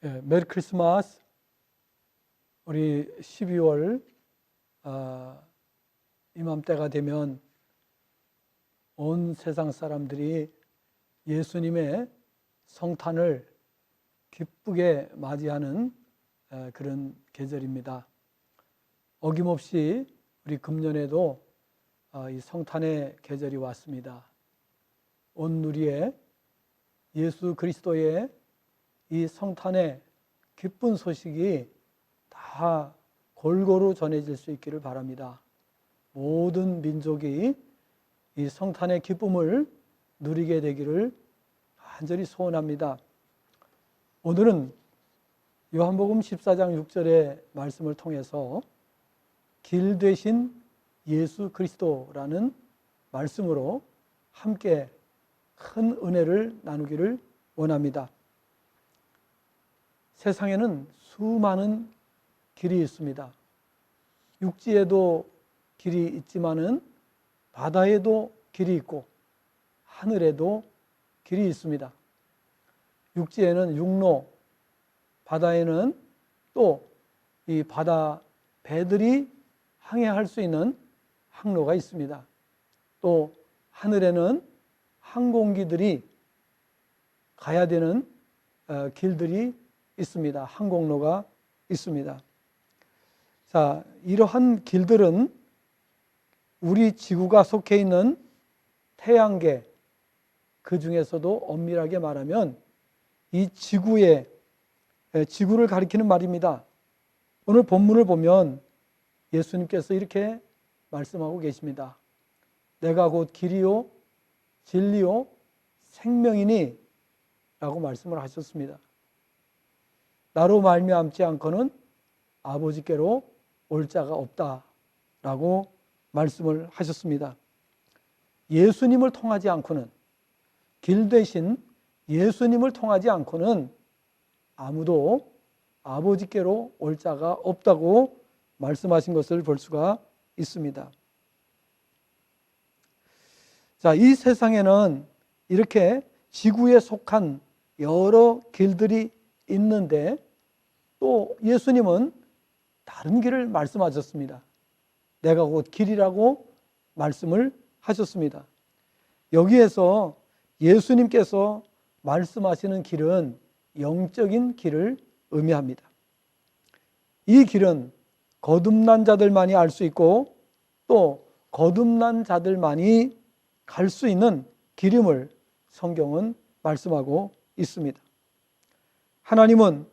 메리 크리스마스. 우리 12월 이맘때가 되면 온 세상 사람들이 예수님의 성탄을 기쁘게 맞이하는 그런 계절입니다. 어김없이 우리 금년에도 이 성탄의 계절이 왔습니다. 온 누리에 예수 그리스도의 이 성탄의 기쁜 소식이 다 골고루 전해질 수 있기를 바랍니다. 모든 민족이 이 성탄의 기쁨을 누리게 되기를 간절히 소원합니다. 오늘은 요한복음 14장 6절의 말씀을 통해서 길 되신 예수 그리스도라는 말씀으로 함께 큰 은혜를 나누기를 원합니다. 세상에는 수많은 길이 있습니다. 육지에도 길이 있지만은 바다에도 길이 있고 하늘에도 길이 있습니다. 육지에는 육로, 바다에는 또 이 바다 배들이 항해할 수 있는 항로가 있습니다. 또 하늘에는 항공기들이 가야 되는 길들이 있습니다. 항공로가 있습니다. 자, 이러한 길들은 우리 지구가 속해 있는 태양계, 그 중에서도 엄밀하게 말하면 이 지구를 가리키는 말입니다. 오늘 본문을 보면 예수님께서 이렇게 말씀하고 계십니다. 내가 곧 길이요 진리요 생명이니 라고 말씀을 하셨습니다. 나로 말미암지 않고는 아버지께로 올 자가 없다라고 말씀을 하셨습니다. 예수님을 통하지 않고는, 길 대신 예수님을 통하지 않고는 아무도 아버지께로 올 자가 없다고 말씀하신 것을 볼 수가 있습니다. 자, 이 세상에는 이렇게 지구에 속한 여러 길들이 있는데 또 예수님은 다른 길을 말씀하셨습니다. 내가 곧 길이라고 말씀을 하셨습니다. 여기에서 예수님께서 말씀하시는 길은 영적인 길을 의미합니다. 이 길은 거듭난 자들만이 알 수 있고 또 거듭난 자들만이 갈 수 있는 길임을 성경은 말씀하고 있습니다. 하나님은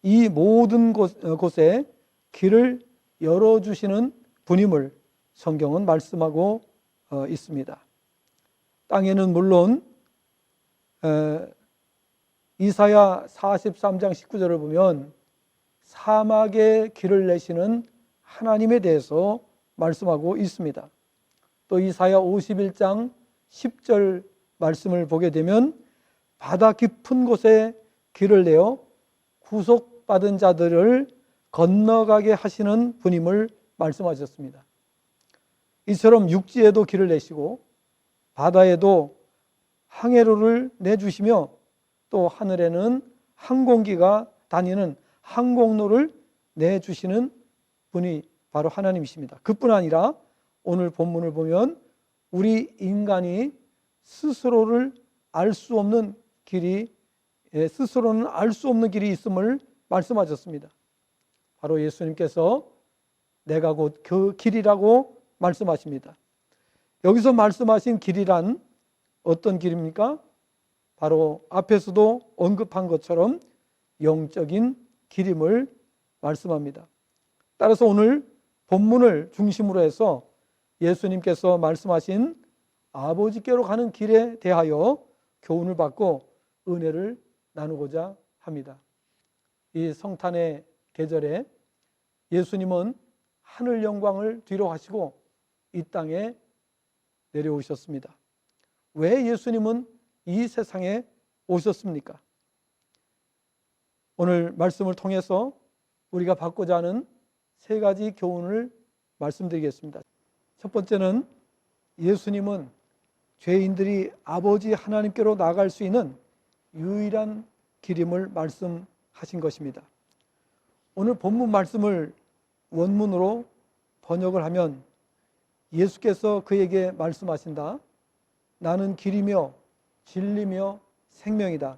이 모든 곳에 길을 열어주시는 분임을 성경은 말씀하고 있습니다. 땅에는 물론 이사야 43장 19절을 보면 사막에 길을 내시는 하나님에 대해서 말씀하고 있습니다. 또 이사야 51장 10절 말씀을 보게 되면 바다 깊은 곳에 길을 내어 구속받은 자들을 건너가게 하시는 분임을 말씀하셨습니다. 이처럼 육지에도 길을 내시고 바다에도 항해로를 내주시며 또 하늘에는 항공기가 다니는 항공로를 내주시는 분이 바로 하나님이십니다. 그뿐 아니라 오늘 본문을 보면 우리 인간이 스스로는 알 수 없는 길이 있음을 말씀하셨습니다. 바로 예수님께서 내가 곧 그 길이라고 말씀하십니다. 여기서 말씀하신 길이란 어떤 길입니까? 바로 앞에서도 언급한 것처럼 영적인 길임을 말씀합니다. 따라서 오늘 본문을 중심으로 해서 예수님께서 말씀하신 아버지께로 가는 길에 대하여 교훈을 받고 은혜를 나누고자 합니다. 이 성탄의 계절에 예수님은 하늘 영광을 뒤로 하시고 이 땅에 내려오셨습니다. 왜 예수님은 이 세상에 오셨습니까? 오늘 말씀을 통해서 우리가 받고자 하는 세 가지 교훈을 말씀드리겠습니다. 첫 번째는 예수님은 죄인들이 아버지 하나님께로 나아갈 수 있는 유일한 길임을 말씀하신 것입니다. 오늘 본문 말씀을 원문으로 번역을 하면 예수께서 그에게 말씀하신다. 나는 길이며 진리며 생명이다.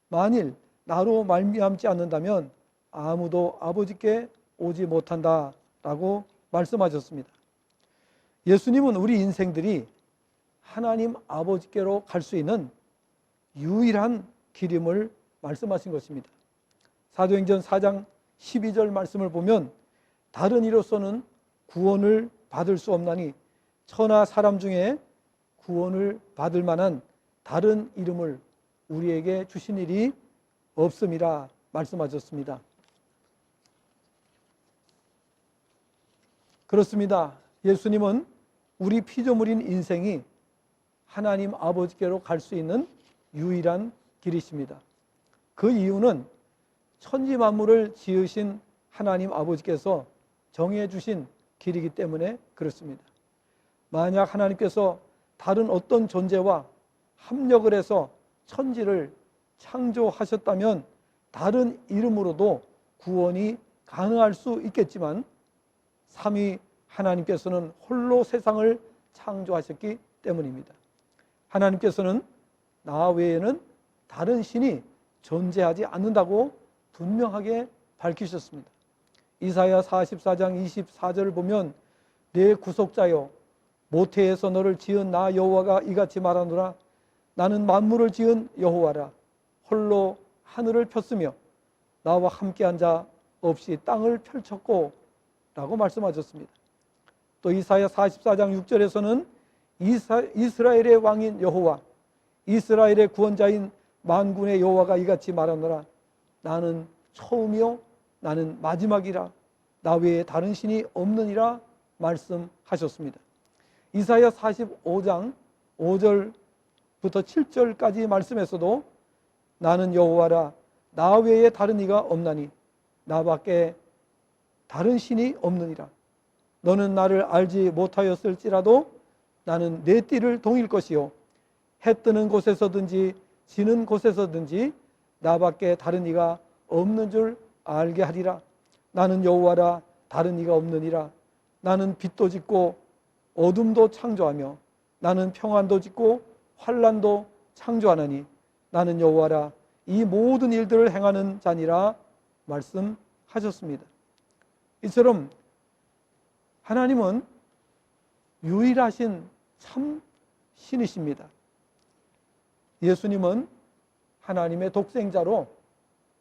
만일 나로 말미암지 않는다면 아무도 아버지께 오지 못한다 라고 말씀하셨습니다. 예수님은 우리 인생들이 하나님 아버지께로 갈 수 있는 유일한 길임을 말씀하신 것입니다. 사도행전 4장 12절 말씀을 보면 다른 이로서는 구원을 받을 수 없나니 천하 사람 중에 구원을 받을 만한 다른 이름을 우리에게 주신 일이 없음이라 말씀하셨습니다. 그렇습니다. 예수님은 우리 피조물인 인생이 하나님 아버지께로 갈 수 있는 유일한 길이십니다. 그 이유는 천지 만물을 지으신 하나님 아버지께서 정해 주신 길이기 때문에 그렇습니다. 만약 하나님께서 다른 어떤 존재와 합력을 해서 천지를 창조하셨다면 다른 이름으로도 구원이 가능할 수 있겠지만 삼위 하나님께서는 홀로 세상을 창조하셨기 때문입니다. 하나님께서는 나 외에는 다른 신이 존재하지 않는다고 분명하게 밝히셨습니다. 이사야 44장 24절을 보면 내 구속자여 모태에서 너를 지은 나 여호와가 이같이 말하노라. 나는 만물을 지은 여호와라. 홀로 하늘을 폈으며 나와 함께한 자 없이 땅을 펼쳤고 라고 말씀하셨습니다. 또 이사야 44장 6절에서는 이스라엘의 왕인 여호와, 이스라엘의 구원자인 만군의 여호와가 이같이 말하노라. 나는 처음이요 나는 마지막이라. 나 외에 다른 신이 없느니라 말씀하셨습니다. 이사야 45장 5절부터 7절까지 말씀에서도 나는 여호와라. 나 외에 다른 이가 없나니 나밖에 다른 신이 없느니라. 너는 나를 알지 못하였을지라도 나는 내 띠를 동일 것이요 해 뜨는 곳에서든지 지는 곳에서든지 나밖에 다른 이가 없는 줄 알게 하리라. 나는 여호와라. 다른 이가 없느니라. 나는 빛도 짓고 어둠도 창조하며 나는 평안도 짓고 환난도 창조하나니 나는 여호와라. 이 모든 일들을 행하는 자니라 말씀하셨습니다. 이처럼 하나님은 유일하신 참 신이십니다. 예수님은 하나님의 독생자로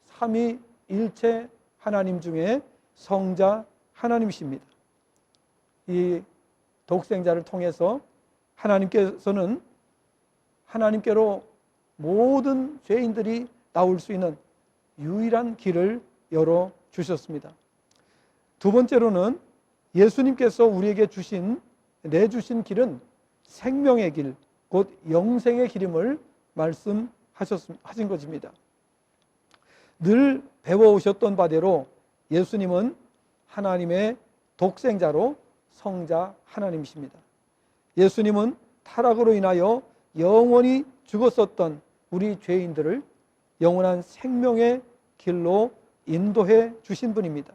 삼위일체 하나님 중에 성자 하나님이십니다. 이 독생자를 통해서 하나님께서는 하나님께로 모든 죄인들이 나올 수 있는 유일한 길을 열어주셨습니다. 두 번째로는 예수님께서 우리에게 내주신 길은 생명의 길, 곧 영생의 길임을 말씀하신 것입니다. 늘 배워오셨던 바대로 예수님은 하나님의 독생자로 성자 하나님이십니다. 예수님은 타락으로 인하여 영원히 죽었었던 우리 죄인들을 영원한 생명의 길로 인도해 주신 분입니다.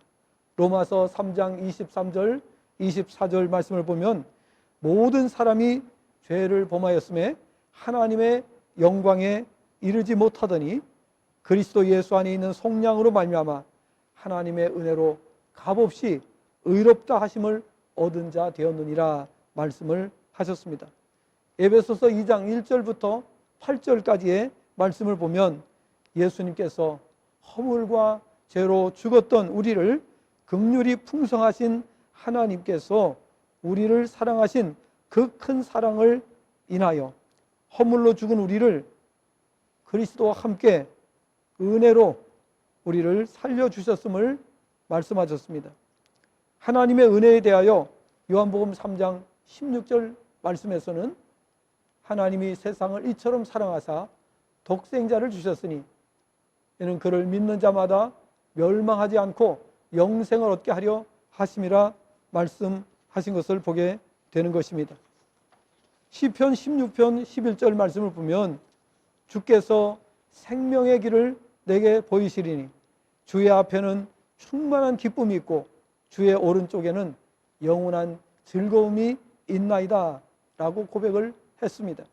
로마서 3장 23절 24절 말씀을 보면 모든 사람이 죄를 범하였음에 하나님의 영광에 이르지 못하더니 그리스도 예수 안에 있는 속량으로 말미암아 하나님의 은혜로 값없이 의롭다 하심을 얻은 자 되었느니라 말씀을 하셨습니다. 에베소서 2장 1절부터 8절까지의 말씀을 보면 예수님께서 허물과 죄로 죽었던 우리를 긍휼이 풍성하신 하나님께서 우리를 사랑하신 그 큰 사랑을 인하여 허물로 죽은 우리를 그리스도와 함께 은혜로 우리를 살려주셨음을 말씀하셨습니다. 하나님의 은혜에 대하여 요한복음 3장 16절 말씀에서는 하나님이 세상을 이처럼 사랑하사 독생자를 주셨으니 이는 그를 믿는 자마다 멸망하지 않고 영생을 얻게 하려 하심이라 말씀하신 것을 보게 되는 것입니다. 시편 16편 11절 말씀을 보면 주께서 생명의 길을 내게 보이시리니 주의 앞에는 충만한 기쁨이 있고 주의 오른쪽에는 영원한 즐거움이 있나이다 라고 고백을 했습니다.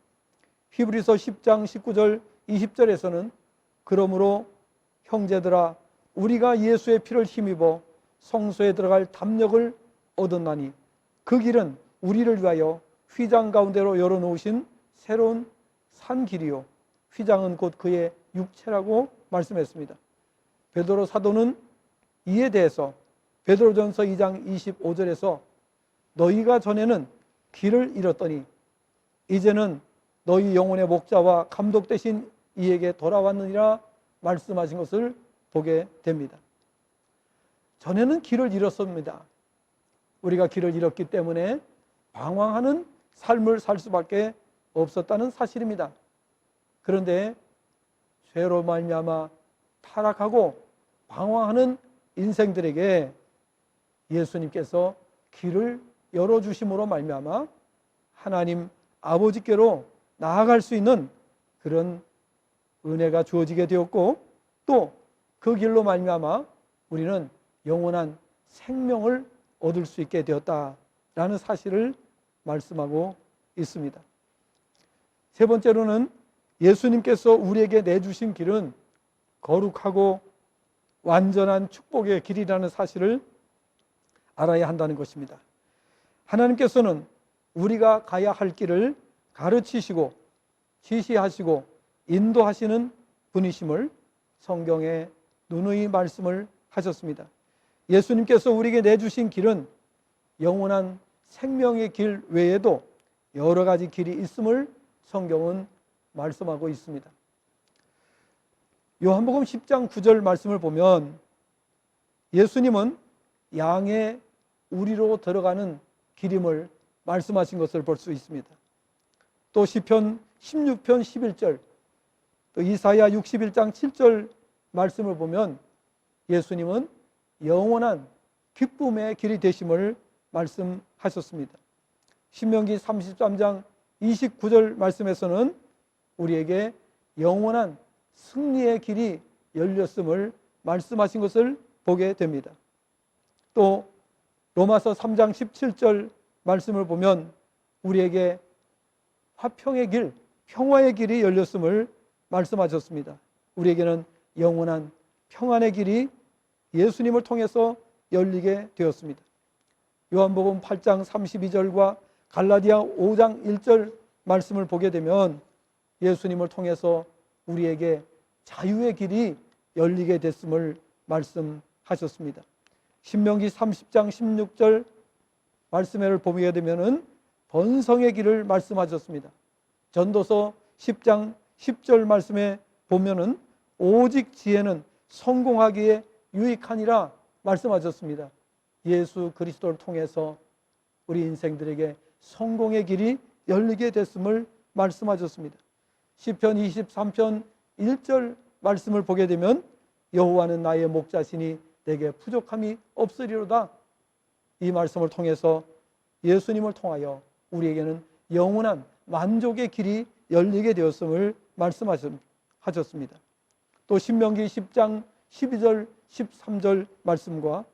히브리서 10장 19절 20절에서는 그러므로 형제들아 우리가 예수의 피를 힘입어 성소에 들어갈 담력을 얻었나니 그 길은 우리를 위하여 휘장 가운데로 열어놓으신 새로운 산 길이요 휘장은 곧 그의 육체라고 말씀했습니다. 베드로 사도는 이에 대해서 베드로전서 2장 25절에서 너희가 전에는 길을 잃었더니 이제는 너희 영혼의 목자와 감독 되신 이에게 돌아왔느니라 말씀하신 것을 보게 됩니다. 전에는 길을 잃었습니다. 우리가 길을 잃었기 때문에 방황하는 삶을 살 수밖에 없었다는 사실입니다. 그런데 죄로 말미암아 타락하고 방황하는 인생들에게 예수님께서 길을 열어주심으로 말미암아 하나님 아버지께로 나아갈 수 있는 그런 은혜가 주어지게 되었고 또 그 길로 말미암아 우리는 영원한 생명을 얻을 수 있게 되었다라는 사실을 말씀하고 있습니다. 세 번째로는 예수님께서 우리에게 내주신 길은 거룩하고 완전한 축복의 길이라는 사실을 알아야 한다는 것입니다. 하나님께서는 우리가 가야 할 길을 가르치시고 지시하시고 인도하시는 분이심을 성경에 누누이 말씀을 하셨습니다. 예수님께서 우리에게 내주신 길은 영원한 생명의 길 외에도 여러 가지 길이 있음을 성경은 말씀하고 있습니다. 요한복음 10장 9절 말씀을 보면 예수님은 양의 우리로 들어가는 길임을 말씀하신 것을 볼 수 있습니다. 또 시편 16편 11절 또 이사야 61장 7절 말씀을 보면 예수님은 영원한 기쁨의 길이 되심을 말씀하셨습니다. 신명기 33장 29절 말씀에서는 우리에게 영원한 승리의 길이 열렸음을 말씀하신 것을 보게 됩니다. 또 로마서 3장 17절 말씀을 보면 우리에게 화평의 길, 평화의 길이 열렸음을 말씀하셨습니다. 우리에게는 영원한 평안의 길이 예수님을 통해서 열리게 되었습니다. 요한복음 8장 32절과 갈라디아 5장 1절 말씀을 보게 되면 예수님을 통해서 우리에게 자유의 길이 열리게 됐음을 말씀하셨습니다. 신명기 30장 16절 말씀을 보게 되면 번성의 길을 말씀하셨습니다. 전도서 10장 10절 말씀에 보면은 오직 지혜는 성공하기에 유익하니라 말씀하셨습니다. 예수 그리스도를 통해서 우리 인생들에게 성공의 길이 열리게 됐음을 말씀하셨습니다. 시편 23편 1절 말씀을 보게 되면 여호와는 나의 목자시니 내게 부족함이 없으리로다. 이 말씀을 통해서 예수님을 통하여 우리에게는 영원한 만족의 길이 열리게 되었음을 말씀하셨습니다. 또 신명기 10장 12절 13절 말씀과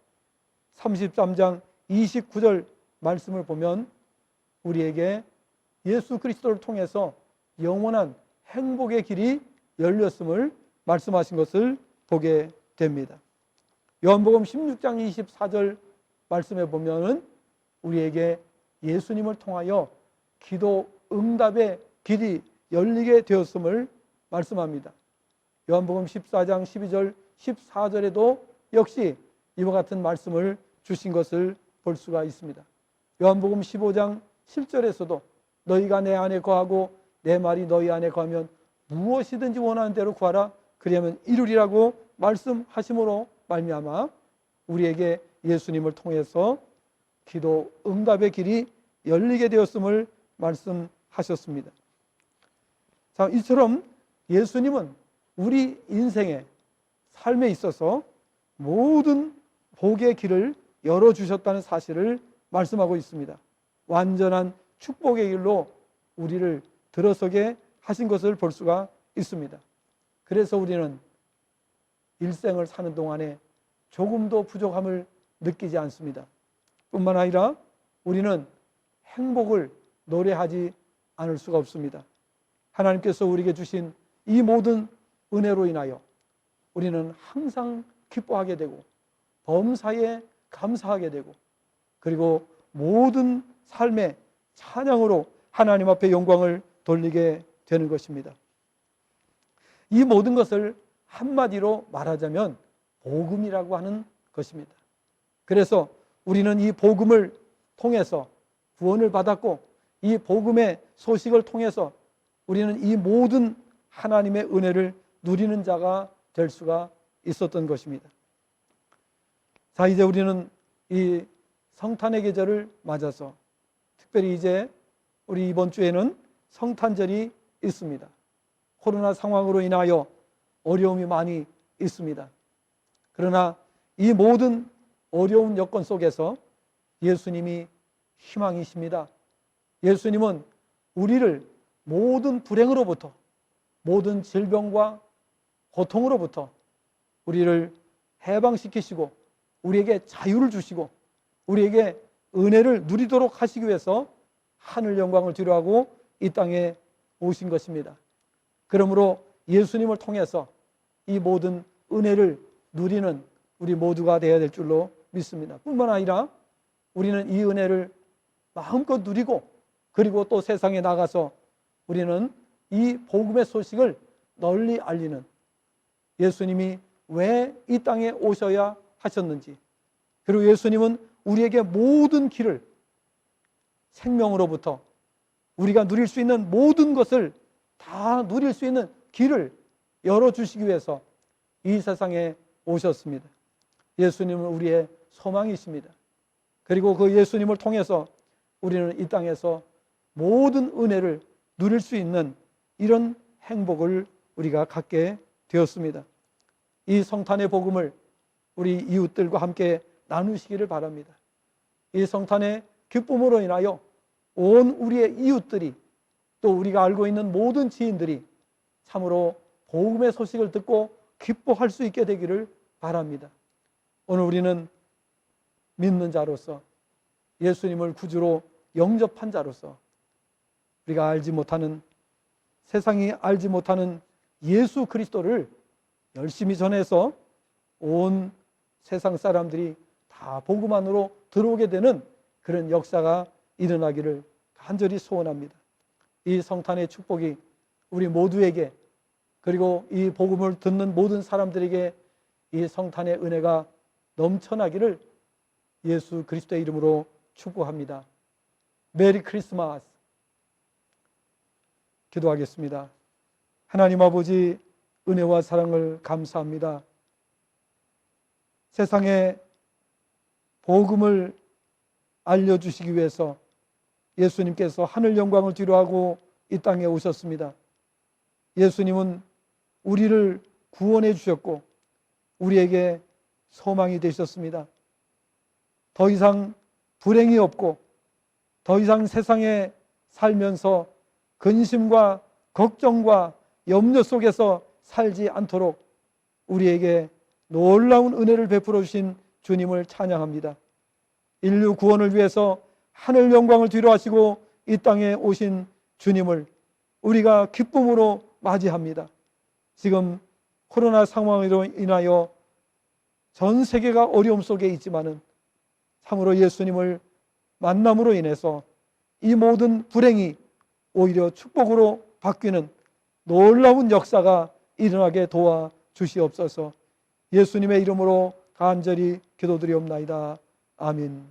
33장 29절 말씀을 보면 우리에게 예수 그리스도를 통해서 영원한 행복의 길이 열렸음을 말씀하신 것을 보게 됩니다. 요한복음 16장 24절 말씀에 보면은 우리에게 예수님을 통하여 기도 응답의 길이 열리게 되었음을 말씀합니다. 요한복음 14장 12절 14절에도 역시 이와 같은 말씀을 주신 것을 볼 수가 있습니다. 요한복음 15장 7절에서도 너희가 내 안에 거하고 내 말이 너희 안에 거하면 무엇이든지 원하는 대로 구하라 그리하면 이루리라고 말씀하심으로 말미암아 우리에게 예수님을 통해서 기도 응답의 길이 열리게 되었음을 말씀하셨습니다. 자, 이처럼 예수님은 우리 인생의 삶에 있어서 모든 복의 길을 열어주셨다는 사실을 말씀하고 있습니다. 완전한 축복의 길로 우리를 들어서게 하신 것을 볼 수가 있습니다. 그래서 우리는 일생을 사는 동안에 조금도 부족함을 느끼지 않습니다. 뿐만 아니라 우리는 행복을 노래하지 않을 수가 없습니다. 하나님께서 우리에게 주신 이 모든 은혜로 인하여 우리는 항상 기뻐하게 되고 범사에 감사하게 되고 그리고 모든 삶의 찬양으로 하나님 앞에 영광을 돌리게 되는 것입니다. 이 모든 것을 한마디로 말하자면 복음이라고 하는 것입니다. 그래서 우리는 이 복음을 통해서 구원을 받았고 이 복음의 소식을 통해서 우리는 이 모든 하나님의 은혜를 누리는 자가 될 수가 있었던 것입니다. 자, 이제 우리는 이 성탄의 계절을 맞아서 특별히 이제 우리 이번 주에는 성탄절이 있습니다. 코로나 상황으로 인하여 어려움이 많이 있습니다. 그러나 이 모든 어려운 여건 속에서 예수님이 희망이십니다. 예수님은 우리를 모든 불행으로부터, 모든 질병과 고통으로부터 우리를 해방시키시고 우리에게 자유를 주시고 우리에게 은혜를 누리도록 하시기 위해서 하늘 영광을 뒤로하고 이 땅에 오신 것입니다. 그러므로 예수님을 통해서 이 모든 은혜를 누리는 우리 모두가 되어야 될 줄로 믿습니다. 뿐만 아니라 우리는 이 은혜를 마음껏 누리고 그리고 또 세상에 나가서 우리는 이 복음의 소식을 널리 알리는, 예수님이 왜 이 땅에 오셔야 하셨는지, 그리고 예수님은 우리에게 모든 길을, 생명으로부터 우리가 누릴 수 있는 모든 것을 다 누릴 수 있는 길을 열어주시기 위해서 이 세상에 오셨습니다. 예수님은 우리의 소망이십니다. 그리고 그 예수님을 통해서 우리는 이 땅에서 모든 은혜를 누릴 수 있는 이런 행복을 우리가 갖게 되었습니다. 이 성탄의 복음을 우리 이웃들과 함께 나누시기를 바랍니다. 이 성탄의 기쁨으로 인하여 온 우리의 이웃들이 또 우리가 알고 있는 모든 지인들이 참으로 복음의 소식을 듣고 기뻐할 수 있게 되기를 바랍니다. 오늘 우리는 믿는 자로서 예수님을 구주로 영접한 자로서 우리가 알지 못하는, 세상이 알지 못하는 예수 그리스도를 열심히 전해서 온 세상 사람들이 다 복음 안으로 들어오게 되는 그런 역사가 일어나기를 간절히 소원합니다. 이 성탄의 축복이 우리 모두에게, 그리고 이 복음을 듣는 모든 사람들에게 이 성탄의 은혜가 넘쳐나기를 예수 그리스도의 이름으로 축복합니다. 메리 크리스마스. 기도하겠습니다. 하나님 아버지, 은혜와 사랑을 감사합니다. 세상에 복음을 알려주시기 위해서 예수님께서 하늘 영광을 뒤로하고 이 땅에 오셨습니다. 예수님은 우리를 구원해 주셨고 우리에게 소망이 되셨습니다. 더 이상 불행이 없고 더 이상 세상에 살면서 근심과 걱정과 염려 속에서 살지 않도록 우리에게 놀라운 은혜를 베풀어 주신 주님을 찬양합니다. 인류 구원을 위해서 하늘 영광을 뒤로하시고 이 땅에 오신 주님을 우리가 기쁨으로 맞이합니다. 지금 코로나 상황으로 인하여 전 세계가 어려움 속에 있지만은 참으로 예수님을 만남으로 인해서 이 모든 불행이 오히려 축복으로 바뀌는 놀라운 역사가 일어나게 도와 주시옵소서. 예수님의 이름으로 간절히 기도드리옵나이다. 아멘.